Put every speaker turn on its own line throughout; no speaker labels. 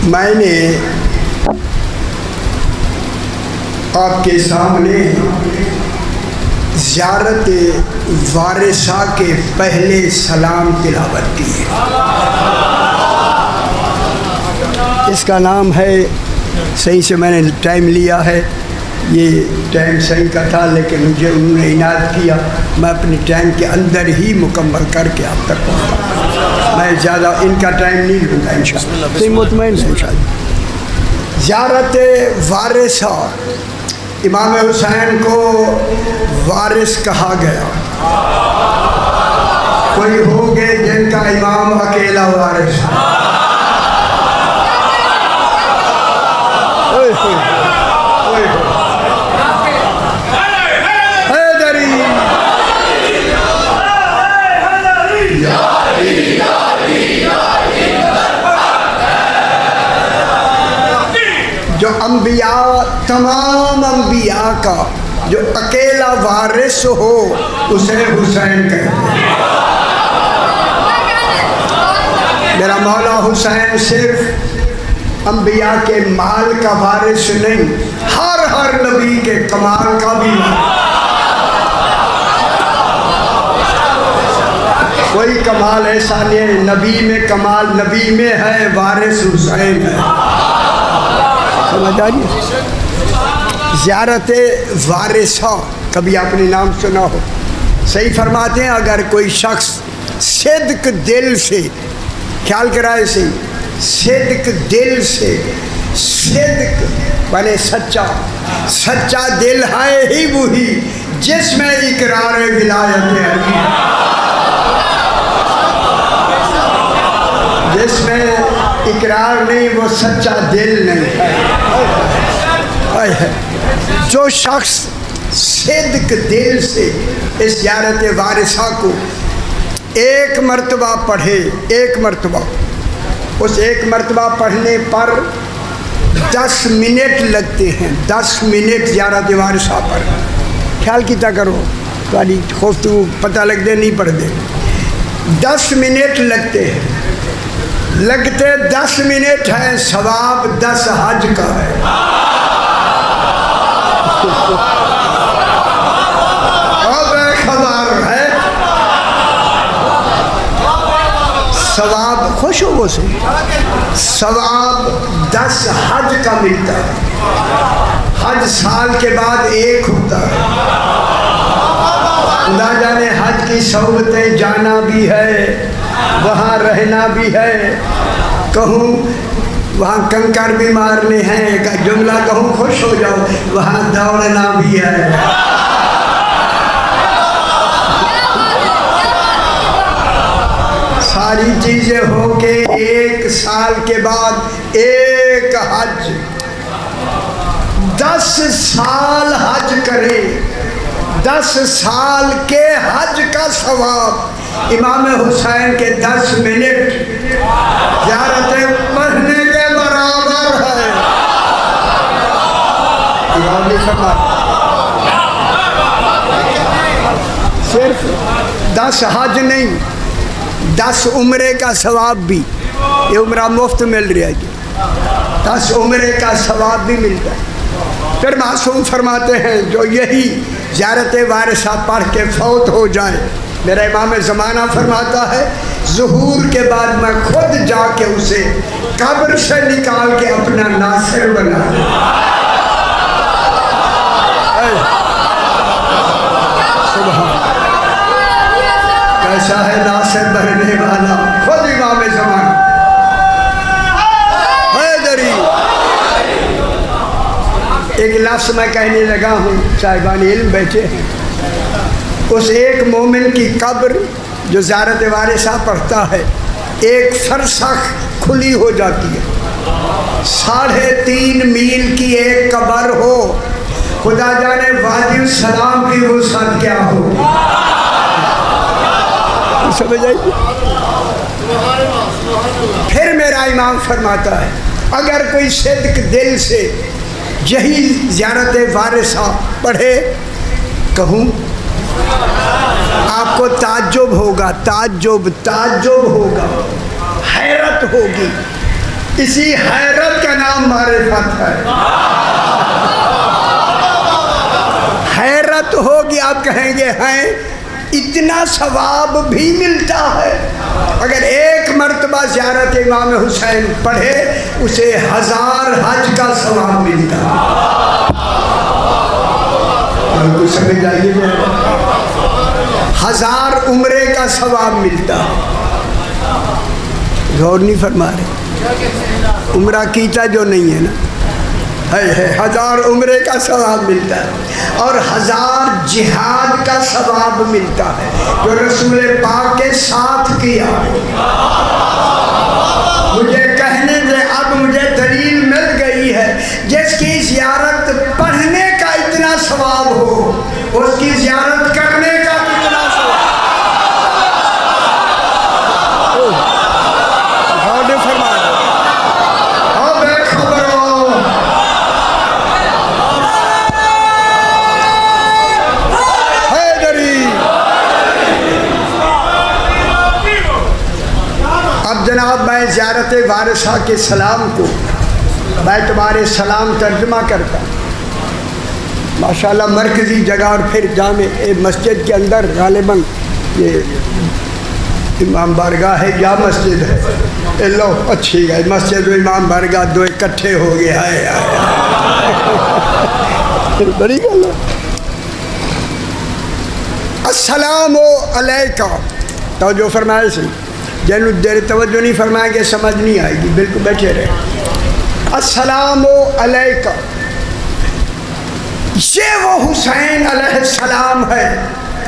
میں نے آپ کے سامنے زیارت وارثہ کے پہلے سلام تلاوت کی ہے۔ اس کا نام ہے، صحیح سے میں نے ٹائم لیا ہے، یہ ٹائم صحیح کا تھا لیکن مجھے انہوں نے عنایت کیا، میں اپنے ٹائم کے اندر ہی مکمل کر کے آپ تک پہنچا۔ میں زیادہ ان کا ٹائم نہیں لوں گا انشاءاللہ، صحیح مطمئن سے انشاءاللہ۔ زیارت وارثہ، امام حسین کو وارث کہا گیا۔ کوئی ہو گئے جن کا امام اکیلا وارث ہے؟ جو انبیاء، تمام انبیاء کا جو اکیلا وارث ہو اسے حسین کہتے ہیں۔ میرا مولا حسین صرف انبیاء کے مال کا وارث نہیں، ہر نبی کے کمال کا بھی۔ کوئی کمال ایسا نہیں ہے، نبی میں کمال نبی میں ہے، وارث حسین ہے۔ سمجھ آ رہی ہے؟ زیارت وارثہ کبھی آپ نے نام سنا ہو؟ صحیح فرماتے ہیں اگر کوئی شخص صدق دل سے، خیال کرائے سے، صدق دل سے، صدق بنے سچا دل ہے ہی وہی جس میں اقرار ولایت علی، جس میں اقرار نہیں وہ سچا دل نہیں ہے۔ جو شخص صدق دل سے اس زیارت وارثہ کو ایک مرتبہ پڑھے، ایک مرتبہ، اس ایک مرتبہ پڑھنے پر 10 منٹ لگتے ہیں، 10 منٹ زیارت وارثہ پر۔ خیال کیتا کرو، تھوڑی خوفتگو پتہ لگ دے نہیں پڑھ دے۔ 10 منٹ لگتے ہیں، لگتے 10 منٹ ہیں، ثواب 10 حج کا ہے۔ اور خبر ہے ثواب، خوش ہو سے ثواب 10 حج کا ملتا ہے۔ حج سال کے بعد ایک ہوتا ہے۔ خدا جانے حج کی صحبتیں جانا بھی ہے، وہاں رہنا بھی ہے، کہوں وہاں کنکر بھی مارنے ہیں، ایک جملہ کہوں خوش ہو جاؤ، وہاں دوڑنا بھی ہے۔ ساری چیزیں ہو کے ایک سال کے بعد ایک حج، 10 سال حج کرے، 10 سال کے حج کا ثواب امام حسین کے 10 منٹ زیارت پڑھنے کے برابر ہے۔ صرف 10 حج نہیں، 10 عمرے کا ثواب بھی، یہ عمرہ مفت مل رہا ہے، 10 عمرے کا ثواب بھی ملتا ہے۔ پھر معصوم فرماتے ہیں جو یہی زیارت وارثہ پڑھ کے فوت ہو جائے، میرا امام زمانہ فرماتا ہے ظہور کے بعد میں خود جا کے اسے قبر سے نکال کے اپنا ناصر بنا دوں۔ سبحان کیسا ہے ناصر بننے والا، خود امام زمانہ حیدری۔ ایک لفظ میں کہنے لگا ہوں، صاحبان علم بیٹھے ہیں، اس ایک مومن کی قبر جو زیارت وارثہ پڑھتا ہے، ایک فرسخ کھلی ہو جاتی ہے۔ 3.5 میل کی ایک قبر ہو، خدا جانے وادی السلام کی وسعت کیا ہو۔ سمجھ آئی؟ پھر میرا امام فرماتا ہے اگر کوئی صدق دل سے یہی زیارت وارثہ پڑھے، کہوں آپ کو تعجب ہوگا، تعجب ہوگا، حیرت ہوگی اسی حیرت کا نام معرفت ہے. حیرت ہوگی، آپ کہیں گے ہیں اتنا ثواب بھی ملتا ہے. اگر ایک مرتبہ زیارت امام حسین پڑھے اسے 1000 حج کا ثواب ملتا ہے. کچھ سمجھ آئیے، 1000 عمرے کا ثواب ملتا ہے. غور نہیں فرما رہے، عمرہ کیتا جو نہیں ہے نا، ہے 1000 عمرے کا ثواب ملتا ہے، اور 1000 جہاد کا ثواب ملتا ہے جو رسول پاک کے ساتھ کیا. مجھے کہنے دے، اب مجھے دلیل مل گئی ہے، جس کی زیارت پڑھنے کا اتنا ثواب ہو اس کی زیارت کرنے کا کتنا ثواب. جناب میں زیارت وارثہ کے سلام کو بیتبار سلام ترجمہ کرتا ہوں. ماشاءاللہ مرکزی جگہ اور پھر جامع مسجد کے اندر غالباً یہ امام بارگاہ ہے یا مسجد ہے، لو اچھی ہے مسجد و امام بارگاہ دو اکٹھے ہو گیا ہے. بڑی گل ہے. السلام علیکم توجہ فرمائے سی، جنہوں دیر توجہ نہیں فرمائیں گے سمجھ نہیں آئے گی، بالکل بیٹھے رہے. السلام علیکم، یہ وہ حسین علیہ السلام ہے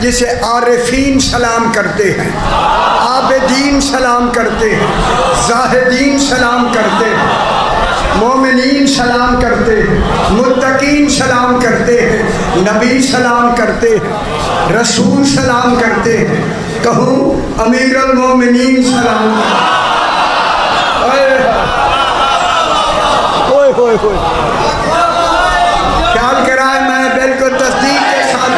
جسے عارفین سلام کرتے ہیں، عابدین سلام کرتے ہیں، زاہدین سلام کرتے ہیں، مومنین سلام کرتے ہیں، متقین سلام کرتے ہیں، نبی سلام کرتے ہیں، رسول سلام کرتے ہیں. کہوں امیر المومنین سلام. خیال کرائے میں بالکل تصدیق کے ساتھ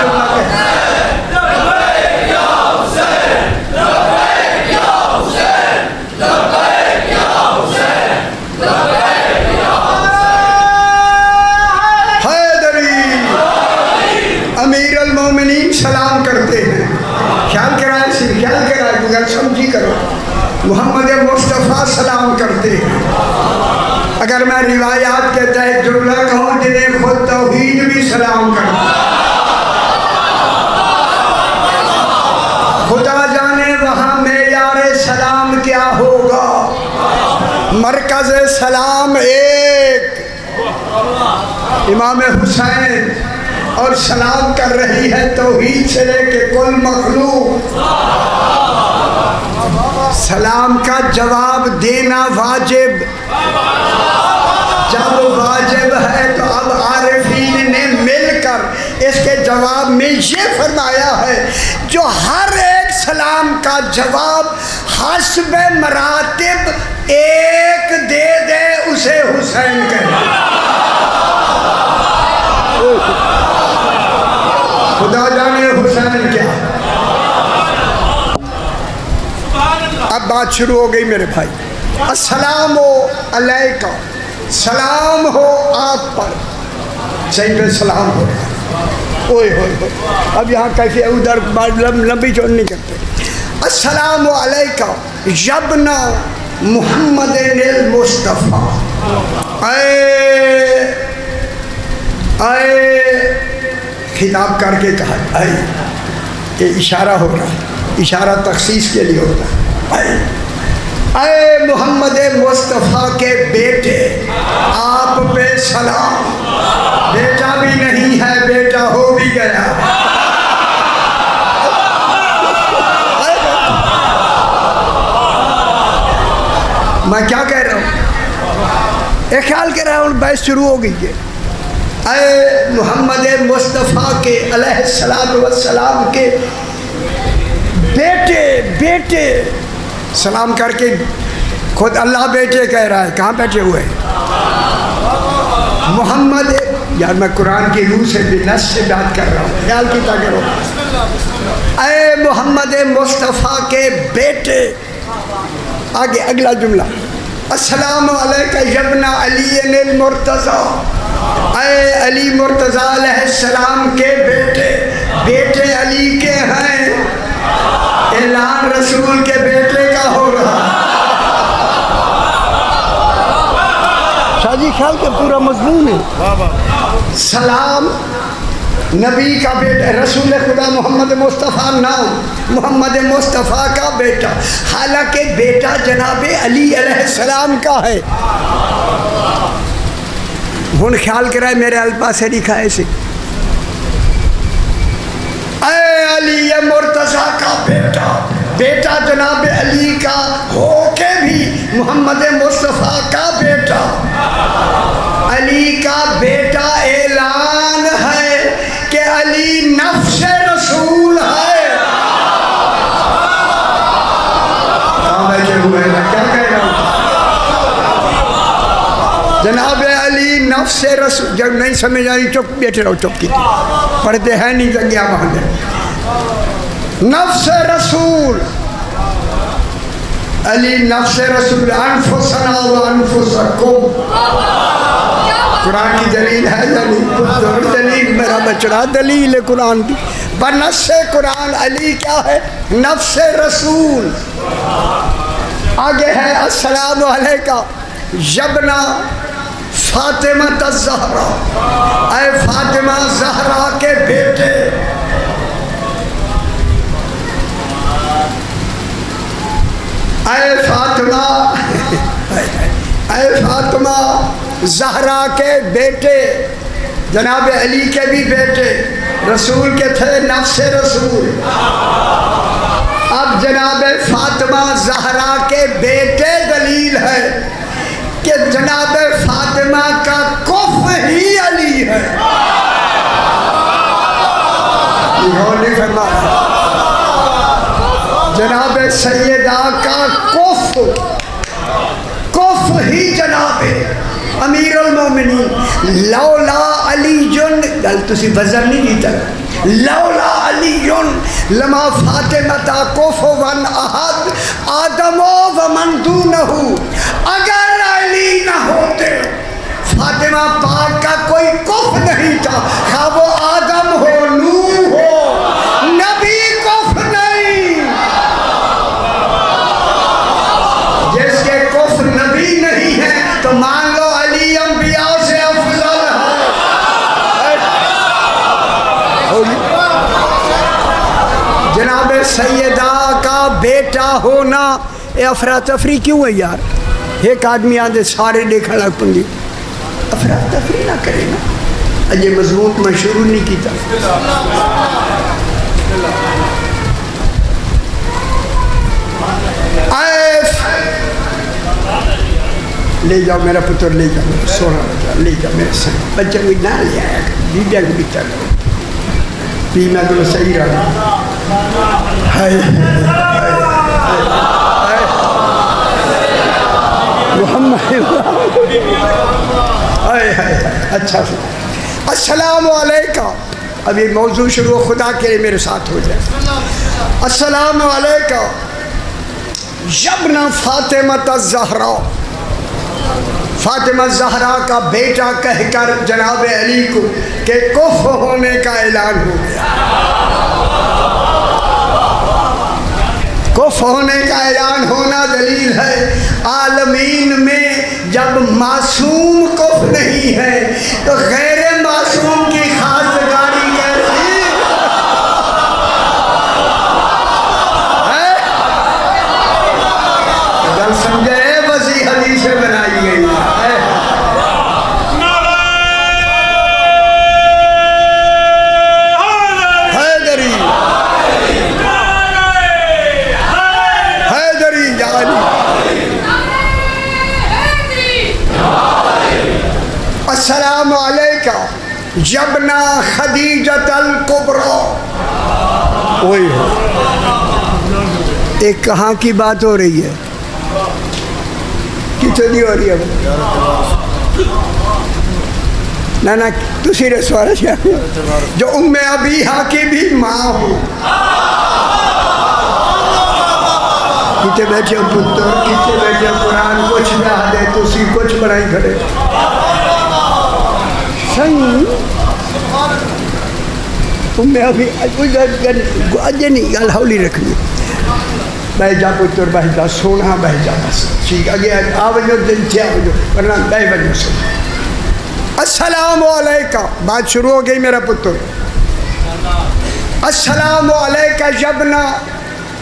حیدری امیر المومنین سلام کرتے ہیں. خیال کرائے خیال کرائے مگر سمجھی کرو. محمد مصطفیٰ سلام کرتے ہیں. اگر میں روایات کے تحت جملہ کہوں جنہیں خود توحید بھی سلام کرتے ہیں. خدا جانے وہاں معیار سلام کیا ہوگا. مرکز سلام ایک امام حسین، اور سلام کر رہی ہے توحید سے لے کے کل مخلوق. سلام کا جواب دینا واجب. جب واجب ہے تو اب عارفین نے مل کر اس کے جواب میں یہ فرمایا ہے جو ہر ایک سلام کا جواب حسب مراتب ایک دے دے اسے حسین کہتے. خدا جانے حسین کیا. اب بات شروع ہو گئی میرے بھائی. السلام علیکم، سلام ہو آپ پر. صحیح پہ سلام ہو رہا ہے. اوئے ہوئے ہوئے اب یہاں کیسے ادھر لمبی چوڑ نہیں کرتے. السلام علیکم یبن محمد المصطفیٰ. اے خطاب کر کے کہا اے، یہ اشارہ ہو رہا ہے، اشارہ تخصیص کے لیے ہوتا ہے. اے محمد مصطفیٰ کے بیٹے آپ پہ سلام. بیٹا بھی نہیں ہے، بیٹا ہو بھی گیا. میں کیا کہہ رہا ہوں؟ ایک خیال کر رہا ہوں بحث شروع ہو گئی ہے. اے محمد مصطفیٰ کے علیہ السلام کے بیٹے سلام کر کے خود اللہ بیٹے کہہ رہا ہے. کہاں بیٹھے ہوئے ہیں؟ محمد. یار میں قرآن کی روح سے بھی نص سے بات کر رہا ہوں، خیال کیتا کرو. اے محمد مصطفیٰ کے بیٹے. آگے اگلا جملہ السلام علیکہ یبن علی المرتضیٰ، اے علی مرتضیٰ علیہ السلام کے بیٹے، بیٹے علی کے ہیں، اعلان رسول کے بیٹے کا ہو رہا۔ شاہ جی خیال کے پورا مضمون ہے۔ سلام نبی کا بیٹا، رسول خدا محمد مصطفیٰ نام، محمد مصطفیٰ کا بیٹا، حالانکہ بیٹا جناب علی علیہ السلام کا ہے۔ ہن خیال کرائے میرے الفاظ سے لکھا ایسے، اے علی مرتضیٰ کا بیٹا، بیٹا جناب علی کا ہو کے بھی محمد مصطفیٰ کا بیٹا، علی کا بیٹا اعلان ہے کہ علی نفس رسول ہے۔ کہاں بیٹھے ہوئے ہیں، کیا کہہ رہا ہوں؟ جناب علی نفس رسول، جب نہیں سمجھ آئی چپ بیٹھے رہو، چپ کی پڑھتے ہیں نہیں جگہ باندھے، نفس رسول علی نفس رسول، انفسنا و انفسکم، قرآن کی دلیل ہے دلیل میرا بچڑا، دلیل قرآن کی بنص قرآن علی کیا ہے؟ نفس رسول۔ آگے ہے السلام علیکہ یبنا فاطمہ الزہرا، اے فاطمہ زہرا کے بیٹے، اے فاطمہ زہرا کے بیٹے، جناب علی کے بھی بیٹے، رسول کے تھے، نفس رسول۔ اب جناب فاطمہ زہرا کے بیٹے دلیل ہے کہ جناب فاطمہ کا کف ہی علی ہے۔ جناب سیدہ کا کف ہی جناب امیر المومنین، لولا علی جن، گل تسی وزن نہیں دیتا، لولا علی جن لما فاطمہ کفوا احد آدم و من دونہ، اگر علی نہ ہوتے فاطمہ پاک کا کوئی کف نہیں تھا، خواہ وہ آدم ہو، نوح ہو، نبی کف نہیں۔ جس کے کف نبی نہیں ہے تو مان لو علی انبیاء سے افضل ہے۔ جناب سیدہ کا بیٹا ہونا اے افراتفری کیوں ہے یار؟ ایک آدمی آدھے سارے دیکھا لگ پنگی، افراتفری نہ کرے نا، اجے مضمون میں شروع نہیں کیتا۔ لے جاؤ میرا پتر، لے جاؤ سونا بچہ، لے جاؤ میرے سنگ، بچہ کوئی نہ لے آیا کر، بیبیا کو بھی چلو بھی میں تو صحیح رہا۔ اچھا السلام علیکہ، اب یہ موضوع شروع خدا کے لیے میرے ساتھ ہو جائے۔ السلام علیکہ یبن فاطمہ الزہرا، فاطمہ زہرا کا بیٹا کہہ کر جناب علی کو کہ کف ہونے کا اعلان ہو گیا۔ کف ہونے کا اعلان ہونا دلیل ہے عالمین میں جب معصوم کف نہیں ہے تو غیر معصوم کی خاصگاری کیسی ہے؟ گل سمجھے وسیع حدیثیں بنائی گئی ہے۔ السلام علیکہ یبنا خدیجۃ الکبریٰ، وہی ہے ایک کہاں کی بات ہو رہی ہے، کتنی ہو رہی ہے نا تسی رسوارہ جو ام ابیہا کی بھی ماں ہو، کتے بیٹھے پتر کتے بیٹھے قرآن کچھ نہ دے تسی کچھ بنائی کھڑے صحیح تم میں ابھی اجے نہیں گل ہولی رکھنی بہ جا پتر بہ جا سونا بہ جا بس ٹھیک اگے آوجو دن تھے آوجو ورنہ بہ بجو سے السلام علیکم بات شروع ہو گئی میرا پتر السلام علیکہ جبنا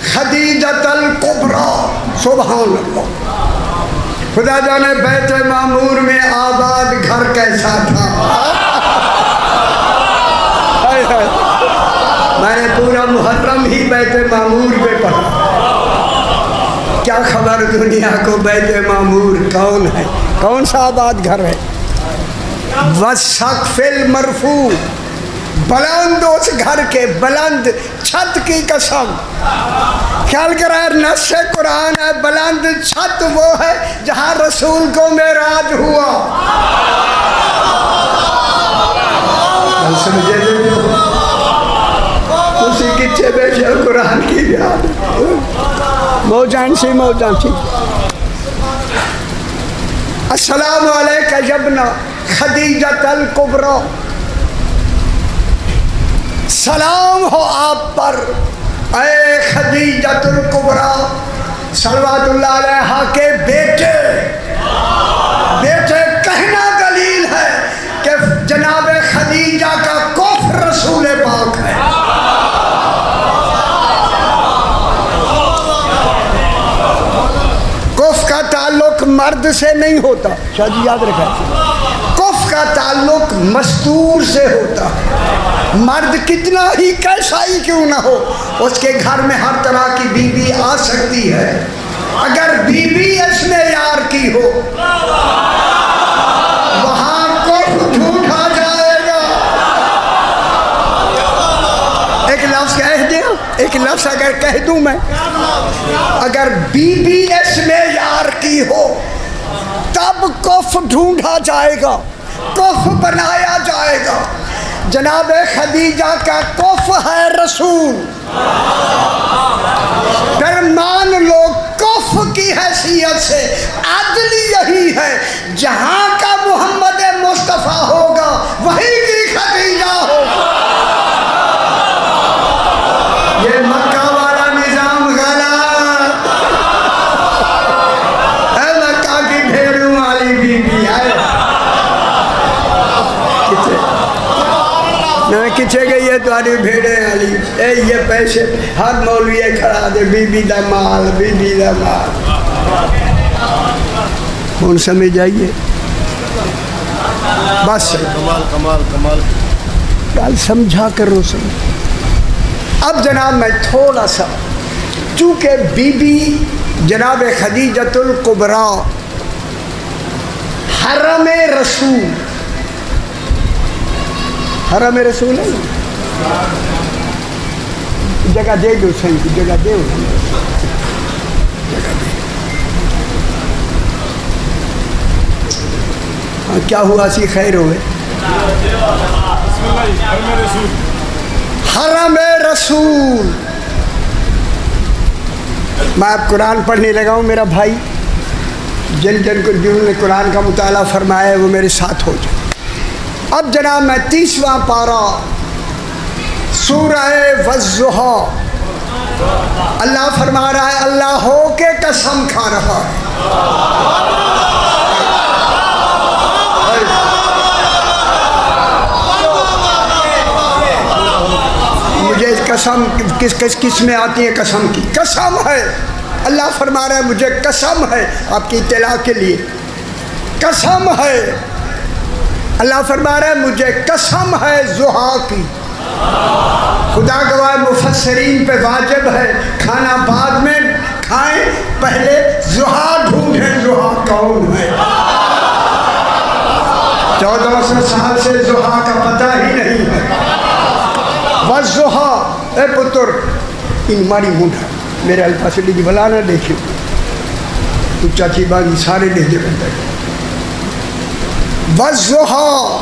خدیجۃ الکبریٰ سبحان اللہ خدا جانے بیت معمور میں آباد گھر کیسا تھا میں نے پورا محرم ہی بیت معمور پہ پڑھا کیا خبر دنیا کو بیت معمور کون ہے کون سا آباد گھر ہے وَالسَّقْفِ الْمَرْفُوعِ بلند اس گھر کے بلند چھت کی قسم خیال کر رہا ہے نص قرآن ہے بلند چھت وہ ہے جہاں رسول کو معراج ہوا سمجھے اسی کچھے بیٹھے قرآن کی یاد موجان سی السلام علیکہ یبنا خدیجۃ الکبریٰ سلام ہو آپ پر اے خدیجۃ الکبریٰ صلوات اللہ علیہ کے بیٹے کہنا دلیل ہے کہ جناب خدیجہ کا کفر رسول پاک ہے کفر کا تعلق مرد سے نہیں ہوتا شاہ جی یاد رکھا کفر کا تعلق مستور سے ہوتا ہے مرد کتنا ہی کیسا ہی کیوں نہ ہو اس کے گھر میں ہر طرح کی بیوی آ سکتی ہے اگر بیوی اس میں یار کی ہو وہاں کفر جھوٹا جائے گا ایک لفظ کہہ دیں ایک لفظ اگر کہہ دوں میں اگر بیوی اس میں یار کی ہو تب کفر ڈھونڈا جائے گا کفر بنایا جائے گا جناب خدیجہ کا کفر ہے رسول پھر مان لو کفر کی حیثیت سے عدل یہی ہے جہاں کا محمد مصطفیٰ ہوگا وہی کی خدیجہ ہوگا یہ مکہ والا نظام غلط اے مکہ کی بھیڑوں والی بیوی ہے کچھے گئی ہے تمہاری بھیڑیں والی اے یہ پیسے ہر مولوی کھڑا دے بی بی دا مال کون سمجھ آئیے بس کمال گل سمجھا کرو سمجھ اب جناب میں تھوڑا سا چونکہ بی بی جناب خدیجۃ الکبریٰ حرم رسول ہے جگہ دے دو صحیح جگہ دے کیا ہوا سی خیر ہوئے حرم رسول میں اب قرآن پڑھنے لگا ہوں میرا بھائی جنہوں نے قرآن کا مطالعہ فرمایا ہے وہ میرے ساتھ ہو جائے اب جناب میں 30واں پارہ سورہ والضحیٰ اللہ فرما رہا ہے اللہ ہو کے قسم کھا رہا ہے مجھے قسم کس میں آتی ہے قسم کی قسم ہے اللہ فرما رہا ہے مجھے قسم ہے آپ کی اطلاع کے لیے قسم ہے اللہ فرما رہا ہے مجھے قسم ہے ضحیٰ کی خدا گواہ مفسرین پہ واجب ہے کھانا بعد میں کھائیں پہلے ضحیٰ ڈھونڈیں ضحیٰ کون ہے 1400 سال سے ضحیٰ کا پتہ ہی نہیں ہے والضحیٰ اے پتر ان ماری مونڈا میرے الفاظ لیجی بلا نہ دیکھیں تو چاچی باغی سارے لے دے بندہ والضحیٰ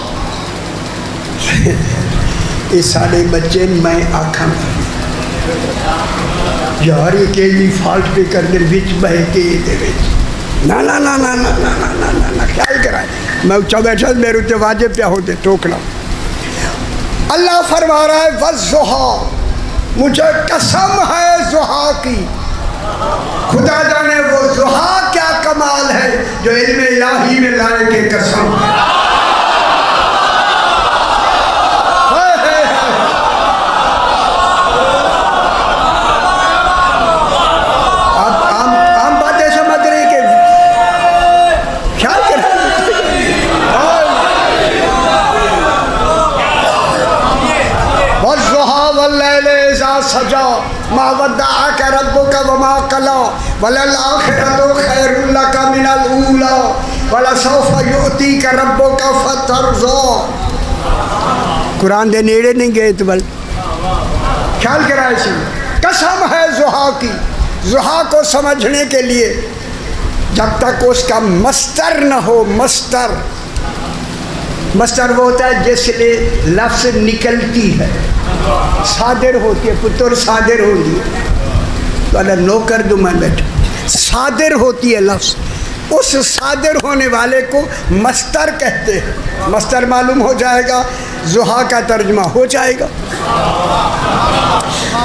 یہ سارے بچے میں آکھاں یار یہ کیلی فالٹ پہ کر دے بچ بہ کے دے وچ نا نا نا نا نا نا نا نا نا نا خیال کرائے میں اچھا بیٹھا میرے تے واجب پہ ہوتے ٹوکنا. اللہ فرما رہا ہے والضحیٰ مجھے قسم ہے ضحیٰ کی. خدا جانے وہ ضحیٰ کیا کمال ہے جو علم الہی میں لائے کے قسم ہے. سجا ما ودعك ربك وما قلى وللآخرة خير لك من الأولى ولسوف يؤتيك ربك فترضى. قرآن دے نیڑے نہیں گئے تو بل خیال کرائے سی قسم ہے ضحیٰ کی. ضحیٰ کو سمجھنے کے لیے جب تک اس کا مصدر نہ ہو, مصدر وہ ہوتا ہے جس لئے لفظ نکلتی ہے, صادر ہوتی ہے. پتر صادر ہوتی ہے تو اللہ نوکر دو میں بیٹھا, صادر ہوتی ہے لفظ. اس صادر ہونے والے کو مصدر کہتے ہیں. مصدر معلوم ہو جائے گا, ضحیٰ کا ترجمہ ہو جائے گا.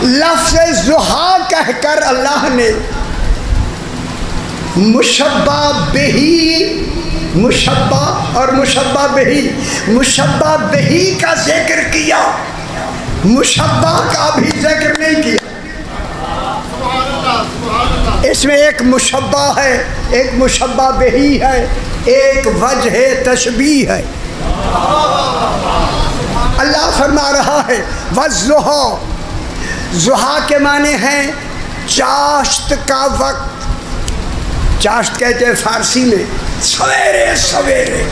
لفظ ضحیٰ کہہ کر اللہ نے مشبہ بہی, مشبہ اور مشبہ بہی, مشبہ بہی کا ذکر کیا, مشبہ کا بھی ذکر نہیں کیا. اس میں ایک مشبہ ہے, ایک مشبہ بہی ہے, ایک وجہ تشبیہ ہے. اللہ فرما رہا ہے والضحیٰ, ضحیٰ کے معنی ہیں چاشت کا وقت. چاشت کہتے ہیں فارسی میں سویرے سویرے.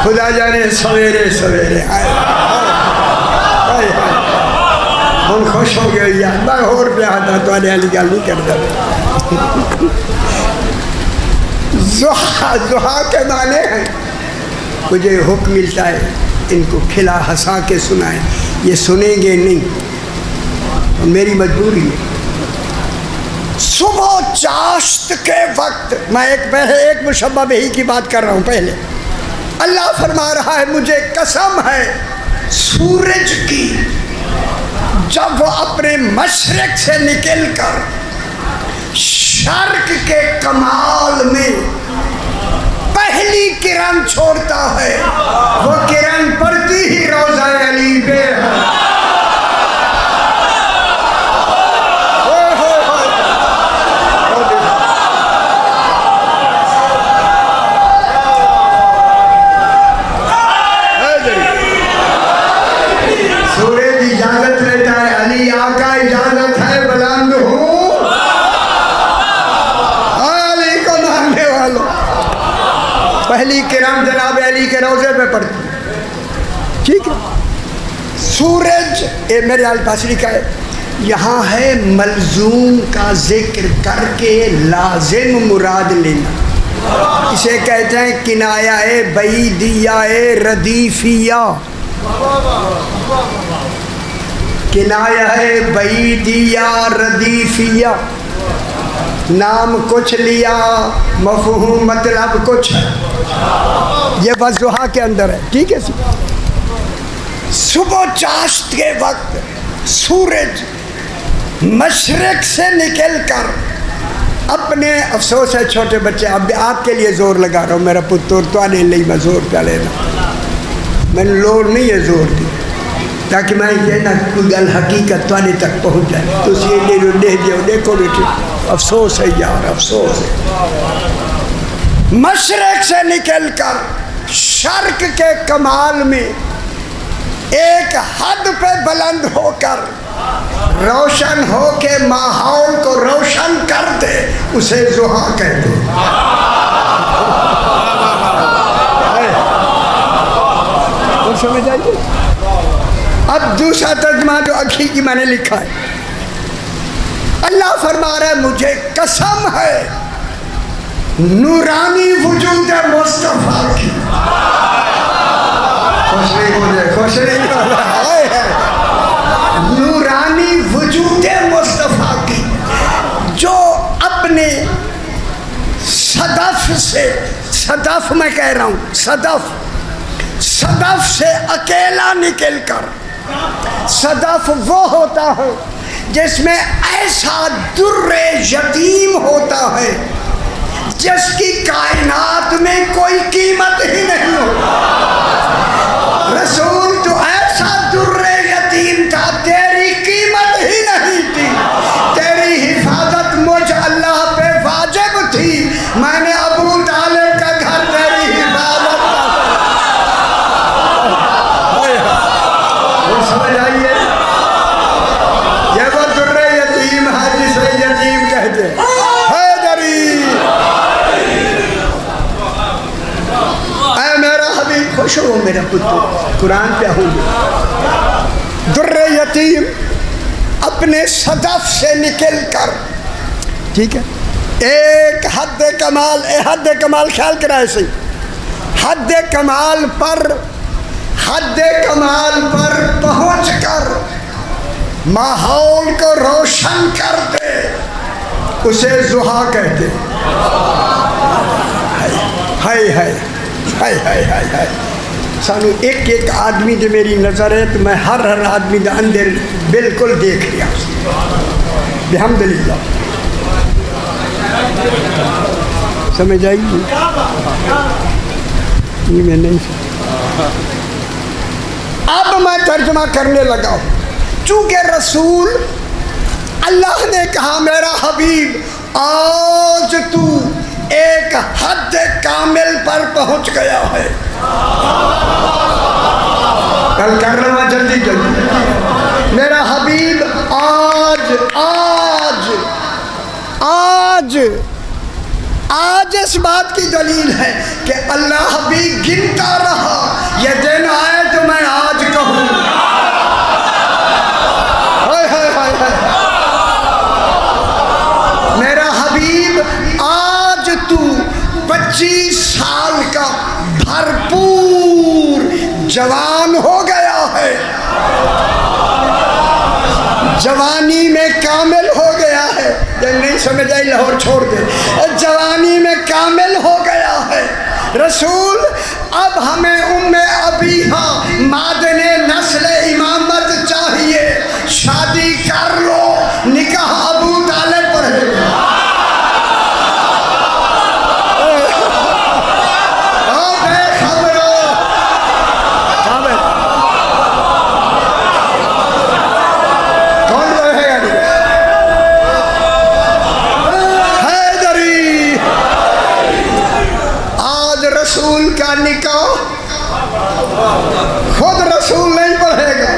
خدا جانے سویرے سویرے ہم خوش ہو گئے یار. میں اور پہ آتا تو آنے والی گل نہیں کرتا. ضحیٰ کے معنی ہیں مجھے حکم ملتا ہے ان کو کھلا ہنسا کے سنائیں. یہ سنیں گے نہیں, میری مجبوری ہے. صبح چاشت کے وقت, میں ایک مشبہ بہی کی بات کر رہا ہوں پہلے. اللہ فرما رہا ہے مجھے قسم ہے سورج کی, جب وہ اپنے مشرق سے نکل کر شرق کے کمال میں پہلی کرن چھوڑتا ہے, وہ کرن پڑتی ہی روضہ علی پہ ہے. پہلی کرام جناب علی کے روضے پہ پڑتی, ٹھیک ہے. سورج میرے الفاظ لکھا ہے یہاں ہے ملزوم کا ذکر کر کے لازم مراد لینا. اسے کہتے ہیں کنایہ بعیدیہ ردیفیہ. کنایہ بعیدیہ ردیفیہ, نام کچھ لیا مفہوم مطلب کچھ ہے. یہ بس ضحیٰ کے اندر ہے, ٹھیک ہے. صبح چاشت کے وقت سورج مشرق سے نکل کر اپنے, افسوس ہے چھوٹے بچے, اب آپ کے لیے زور لگا رہا ہوں, میرا پتر تو آنے لئی میں زور پہ لینا, میں نے لوڑ نہیں ہے زور دی تاکہ میں یہ نہ کوئی گل حقیقت تو آنے تک پہنچ جائے. تو اس لیے دیکھو بیٹے, افسوس ہے یار, افسوس ہے. مشرق سے نکل کر شرق کے کمال میں ایک حد پہ بلند ہو کر روشن ہو کے ماحول کو روشن کر دے, اسے ضحیٰ کہتے ہیں. سمجھ آئیے. اب دوسرا ترجمہ جو اکھی کی میں نے لکھا ہے, اللہ فرما رہا ہے مجھے قسم ہے نورانی وجود مصطفیٰ کی. خوش نہیں ہو جائے, خوش نہیں ہو جائے. نورانی وجود صدف میں کہہ رہا ہوں، صدف، صدف سے اکیلا نکل کر، صدف وہ ہوتا ہے جس میں ایسا در یتیم ہوتا ہے جس کی کائنات میں کوئی قیمت ہی نہیں ہوتی۔ رسول تو ایسا در یتیم تھا، تیری قیمت ہی نہیں تھی، تیری حفاظت مجھ اللہ پہ واجب تھی، میں نے ابو طالب کا گھر تیری حفاظت کا۔ وہ سمجھ آئیے، یہ وہ در یتیم ہے جسے یتیم کہتے ہیں۔ اے میرا حبیب خوش ہو میرا پتر، قرآن پہ ہوں گے۔ در یتیم اپنے صدف سے نکل کر، ٹھیک ہے، ایک حد کمال، حد کمال خیال کرائے سے، حد کمال پر پہنچ کر ماحول کو روشن کر دے، اسے ضحیٰ کہتے ہیں۔ ہائے ہائے ہائے ہائے ہائے ہائے، سانو ایک ایک آدمی جو میری نظر ہے تو میں ہر آدمی کے اندر بالکل دیکھ لیا، الحمدللہ۔ سمجھ آئی؟ یہ میں نہیں سمجھ۔ اب میں ترجمہ کرنے لگا ہوں، چونکہ رسول اللہ نے کہا میرا حبیب آج تو ایک حد کامل پر پہنچ گیا ہے۔ کل کر رہا ہوں جلدی جلدی، میرا حبیب آج اس بات کی دلیل ہے کہ اللہ بھی گنتا رہا، یہ دن آئے تو میں آج کہوں۔ میرا حبیب آج تو 25 سال کا بھرپور جوان ہو گیا ہے، جوانی میں کامل ہو گیا ہے۔ جب نہیں سمجھ آئی لاہور چھوڑ دے، جوانی میں کامل ہو گیا ہے رسول۔ اب ہمیں ابیہا معدن نسل امامت چاہیے، شادی کر لو، نکاح ابو طالب پر ہے۔ رسول کا نکاح خود رسول نہیں پڑھے گا۔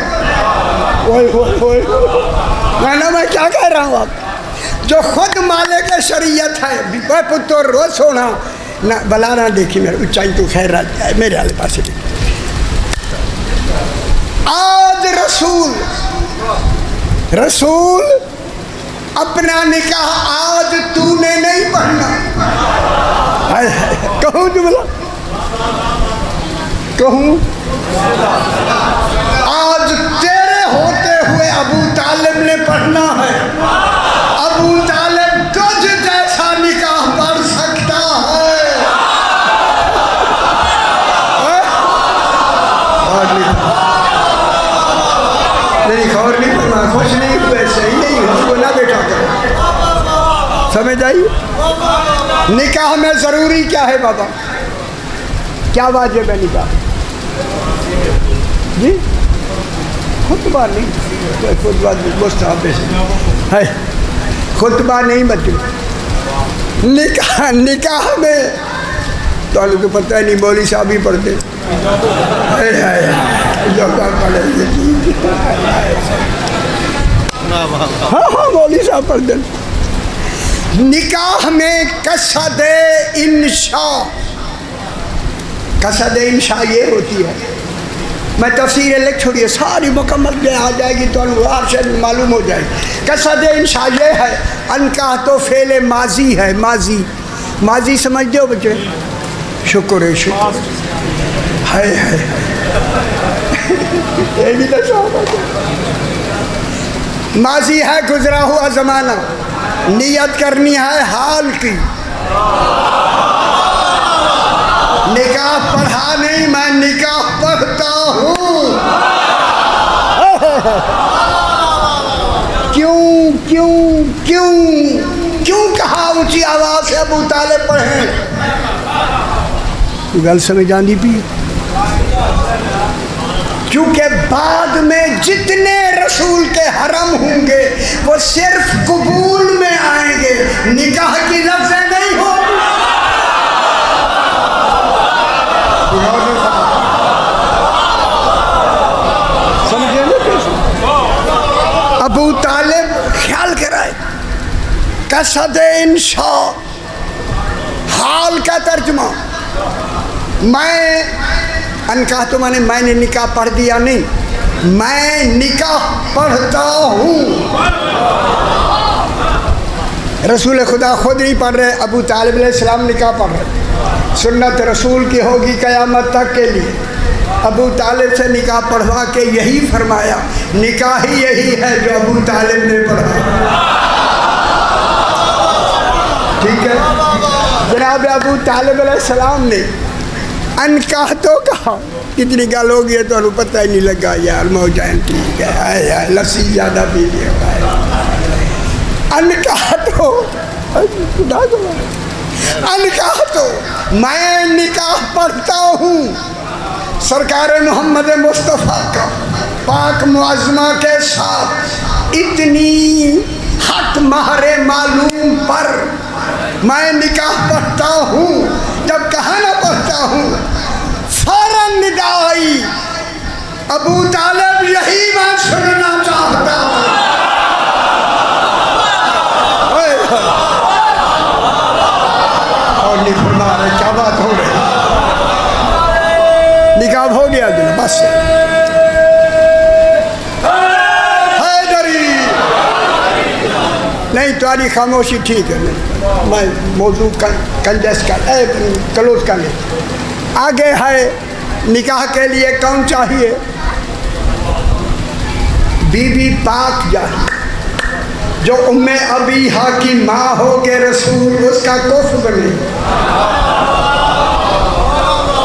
میں کیا کہہ رہا ہوں، آپ جو خود مالک شریعت ہے، پتر رو سونا نہ بلانا، دیکھی میرے اونچائی تو خیر میرے والے پاس۔ آج رسول اپنا نکاح آج تو نے نہیں پڑھنا۔ کہوں جملہ کہوں، آج تیرے ہوتے ہوئے ابو طالب نے پڑھنا ہے۔ ابو طالب تجھ جیسا نکاح پڑھ سکتا ہے۔ میری خبر نہیں پڑھنا، خوش نہیں ہوئے، صحیح نہیں ہو کو نہ بیٹھا کرو۔ سمجھ آئی؟ نکاح میں ضروری کیا ہے بابا؟ کیا واجب ہے نکاح؟ جی خطبہ نہیں، خطبہ مستحب ہے، خطبہ نہیں مطلب نکاح میں تو پتہ نہیں، مولوی صاحب ہی پڑھتے ہاں مولوی صاحب پڑھتے۔ نکاح میں قصد انشاء یہ ہوتی ہے، میں تفسیر لکھ چھوڑیے، ساری مکمل میں آ جائے گی تو ہر شاید معلوم ہو جائے گی۔ قصد انشاء یہ ہے، انکاح تو فعل ماضی ہے، ماضی سمجھتے ہو بچے؟ شکر ہے، شکر ہے، ماضی ہے گزرا ہوا زمانہ، نیت کرنی ہے حال کی۔ پڑھتا ہوں. کیوں کیوں کیوں کیوں کہا اونچی آواز سے ابو طالب پڑھیں؟ گل سمجھ آندی پی؟ کیونکہ بعد میں جتنے رسول کے حرم ہوں گے وہ صرف قبول میں آئیں گے، نکاح کی لفظیں نہیں ہوں. ابو طالب خیال کرائے قصد انشاء حال کا ترجمہ. میں انکاح تو میں نے نکاح پڑھ دیا نہیں، میں نکاح پڑھتا ہوں. رسول خدا خود نہیں پڑھ رہے، ابو طالب علیہ السلام نکاح پڑھ رہے. سنت رسول کی ہوگی قیامت تک کے لیے. ابو طالب سے نکاح پڑھوا کے یہی فرمایا، نکاح ہی یہی ہے جو ابو طالب نے پڑھا. ٹھیک ہے، جناب ابو طالب علیہ السلام نے انکاح تو کہا. کتنی گل ہو گئی ہے تو پتہ ہی نہیں لگا یار. موجائن ٹھیک ہے، لسی زیادہ پی لیا. انکاح تو انکاح تو میں نکاح پڑھتا ہوں سرکار محمد مصطفیٰ کا پاک معظمہ کے ساتھ اتنی حق مہر معلوم پر میں نکاح پڑھتا ہوں. جب کہاں نہ پڑھتا ہوں فوراً ندا آئی، ابو طالب یہی میں سننا چاہتا ہوں. اور نہیں فرما رہے، کیا بات ہو رہی؟ نکاح ہو گیا دن بس. حیدری نہیں، تمہاری خاموشی ٹھیک ہے. میں موضوع کنجس کلوز کر لیں. آگے ہے نکاح کے لیے کون چاہیے؟ بی بی پاک چاہیے جو ام ابیہا کی ماں ہو کے رسول اس کا کف بنے.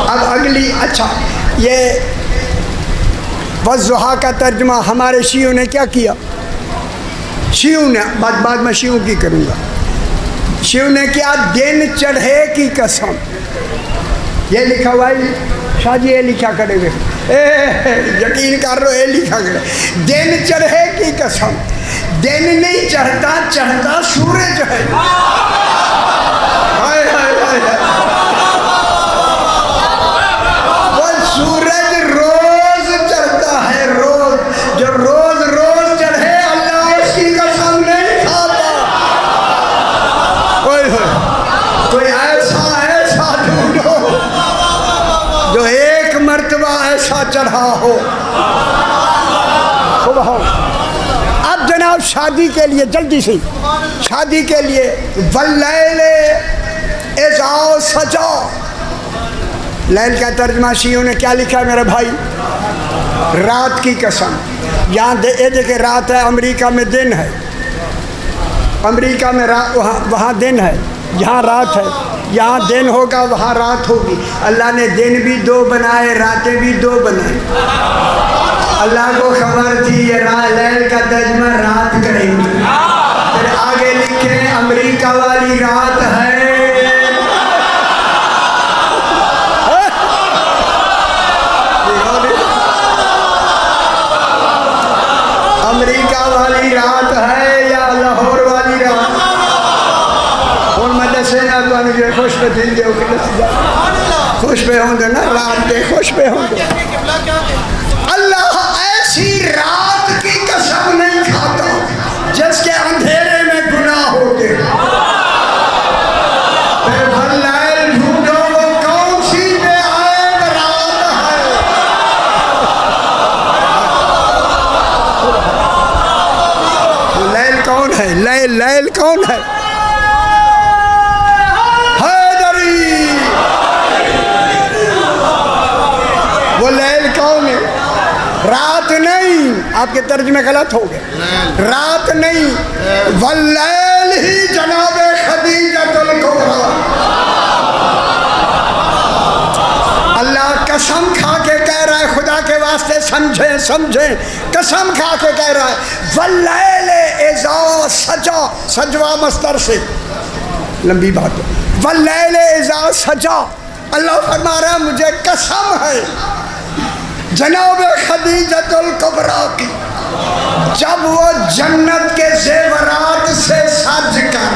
اب اگلی، اچھا یہ وضحا کا ترجمہ ہمارے شیعوں نے کیا کیا؟ شیعوں نے بعد میں شیعوں کی کروں گا. شیعوں نے کیا؟ دن چڑھے کی قسم. یہ لکھا ہوا ہے شاہ جی، یہ لکھا کرے گے، یقین کر لو، یہ لکھا کرے. دن چڑھے کی قسم، دن نہیں چڑھتا، چڑھتا سورج ہے. وہ سورج روز چڑھتا ہے، روز. جو روز روز چڑھے اللہ اس کی قسم نہیں کھاتا. کوئی ایسا ڈھونڈو جو ایک مرتبہ ایسا چڑھا ہو. اب جناب شادی کے لیے جلدی سے، شادی کے لیے واللیل اذا سجا. لیل کا ترجمہ شیعوں نے کیا لکھا ہے میرے بھائی؟ رات کی قسم. یہاں دیکھیں رات ہے، امریکہ میں دن ہے. امریکہ میں وہاں دن ہے، یہاں رات ہے. یہاں دن ہوگا، وہاں رات ہوگی. اللہ نے دن بھی دو بنائے، راتیں بھی دو بنائے. اللہ کو خبر تھی یہ لیل کا ترجمہ رات کریں گے. پھر آگے لکھے امریکہ والی رات ہے. امریکہ والی رات ہے یا لاہور والی رات؟ ہوں میں دسے نا تمہیں جو خوش پہ دن دے خوش پہ ہوں گے نا، رات دے خوش پہ ہوں گے. اللہ ایسی رات کی قسم نہیں کھاتا جس کے اندھیرے میں گناہ ہوتے. پھر واللیل ڈھونڈو وہ کون سی بے عیب رات ہے. لیل کون ہے؟ لیل کون ہے؟ حیدری. وہ لیل کون ہے؟ رات نہیں. آپ کے ترجمے غلط ہو گئے. رات نہیں، واللیل ہی جناب خدیجۃ الکبریٰ. اللہ قسم کھا کے کہہ رہا ہے واسطے سمجھیں قسم کھا کے کہہ رہا ہے واللیل اذا سجا، سجوا مصدر سے، لمبی بات ہے، واللیل اذا سجا، اللہ فرما رہا ہے مجھے قسم ہے جناب خدیجۃ الکبریٰ کی، جب وہ جنت کے زیورات سے سج کر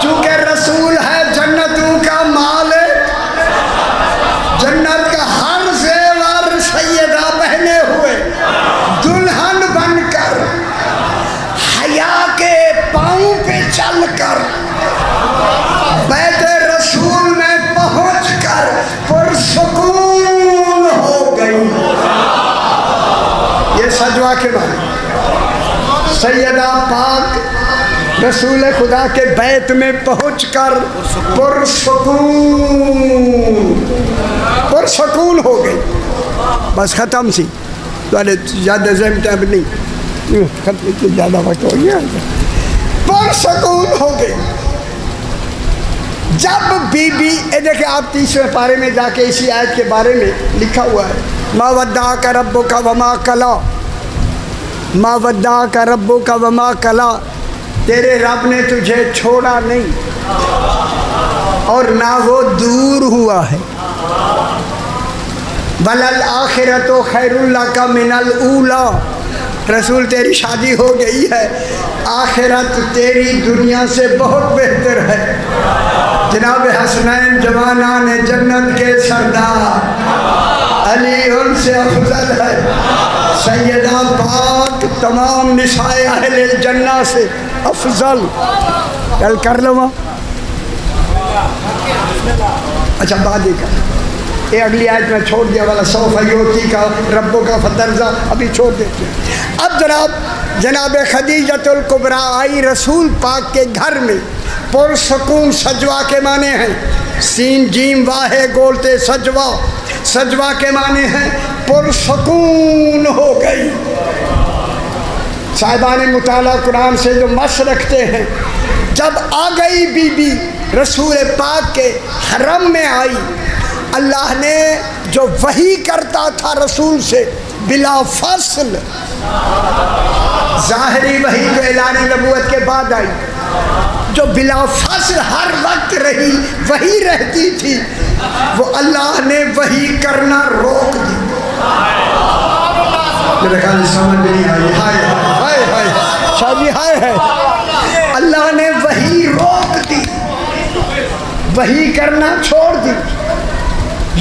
چونکہ رسول ہے جنتوں کا مالک، جنت کا ہر زیور سیدہ پہنے ہوئے دلہن بن کر حیا کے پاؤں پہ چل کر بیت رسول میں پہنچ کر پرسکون ہو گئی۔ یہ سجوا کے معنی، سیدہ پاک رسول خدا کے بیت میں پہنچ کر پرسکون ہو گئی، بس ختم سی، زیادہ ذہن ٹائم نہیں، ختم زیادہ وقت ہو گیا، پرسکون ہو گئی۔ جب بی بی دیکھیں آپ 30ویں پارے میں جا کے اسی آیت کے بارے میں لکھا ہوا ہے، ما ودعک ربک وما قلی، ما ودعک ربک وما قلی، تیرے رب نے تجھے چھوڑا نہیں اور نہ وہ دور ہوا ہے، وَلَلْآخِرَةُ خَيْرٌ لَكَ مِنَ الْأُولَىٰ، رسول تیری شادی ہو گئی ہے، آخرت تیری دنیا سے بہت بہتر ہے۔ جناب حسنین جوانان جنت کے سردار علی ان سے افضل ہے، سیدہ پاک تمام نساء اہل الجنہ سے افضل۔ کل کر لو اچھا بعد ہی کر، یہ اگلی آیت میں چھوڑ دیا والا سوف یوتی کا ربوں کا فترزہ ابھی چھوڑ دیتے ہیں۔ اب جناب خدیجۃ الکبریٰ آئی رسول پاک کے گھر میں، پرسکون، سجوا کے معنی ہیں سین جیم واہے گولتے سجوا، سجوا کے معنی ہیں پرسکون ہو گئی۔ صاحبان مطالعہ قرآن سے جو مس رکھتے ہیں، جب آ گئی بی بی رسول پاک کے حرم میں آئی، اللہ نے جو وحی کرتا تھا رسول سے بلا فاصل، ظاہری وحی جو اعلان نبوت کے بعد آئی، جو بلا فاصل ہر وقت رہی وحی رہتی تھی، وہ اللہ نے وحی کرنا روک دی۔ میرے خیال سمجھ نہیں آئی، ہائے ہائے ہائے شادی ہائے ہے، اللہ نے وحی روک دی، وحی کرنا چھوڑ دی۔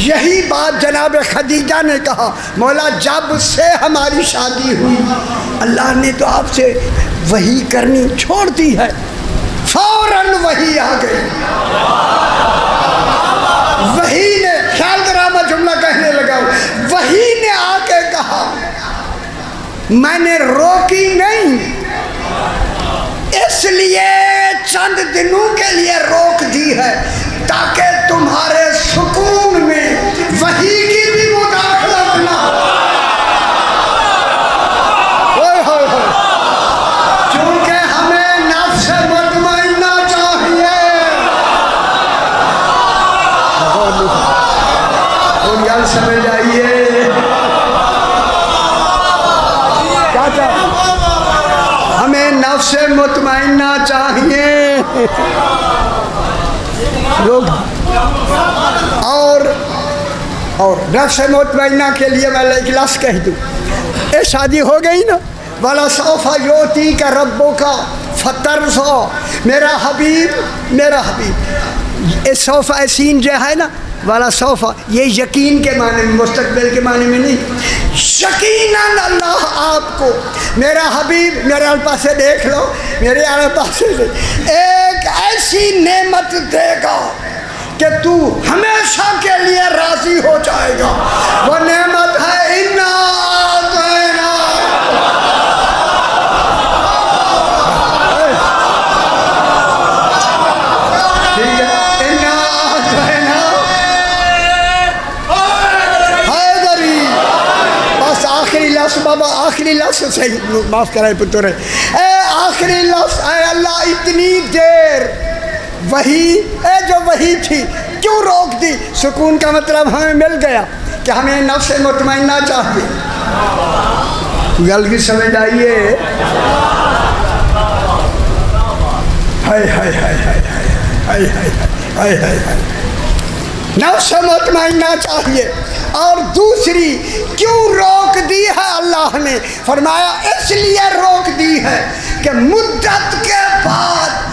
یہی بات جناب خدیجہ نے کہا، مولا جب سے ہماری شادی ہوئی اللہ نے تو آپ سے وحی کرنی چھوڑ دی ہے، فوراً وحی آ گئی۔ وحی نے، خیال کرا میں جملہ کہنے لگا، وحی نے آ کے کہا میں نے روکی نہیں، اس لیے چند دنوں کے لیے روک دی ہے تاکہ تمہارے سکون میں وحی کی بھی مداخلت نہ ہو۔ چونکہ ہمیں نفس مطمئنہ چاہیے، یار سمجھ آئیے کیا چاہیے، ہمیں نفس مطمئنہ چاہیے لوگ، اور نفس مطمئنہ کے لیے میں اخلاص کہہ دوں، اے شادی ہو گئی نا، والا سوف یوتی کا ربوں کا فترضا، میرا حبیب یہ سوف سین جو ہے نا والا سوف، یہ یقین کے معنی میں، مستقبل کے معنی میں نہیں، یقیناً اللہ آپ کو میرا حبیب، میرے الفاظ سے دیکھ لو، میرے الفاظ سے ایک ایسی نعمت دے گا کہ تو ہمیشہ کے لیے راضی ہو جائے گا، وہ نعمت ہے انا اعطینا۔ ٹھیک ہے، انا اعطینا حیدری، بس آخری لفظ بابا، آخری لفظ صحیح معاف کرائے پتر، اے آخری لفظ، اے اللہ اتنی دیر وہی جو وہی تھی کیوں روک دی؟ سکون کا مطلب ہمیں مل گیا کہ ہمیں نفس مطمئنہ چاہیے. گل کی سمجھ آئیے؟ ہائے ہائے ہائے ہائے ہائے ہائے ہائے ہائے ہائے. نفس مطمئنہ چاہیے. اور دوسری کیوں روک دی ہے اللہ نے؟ فرمایا اس لیے روک دی ہے کہ مدت کے بعد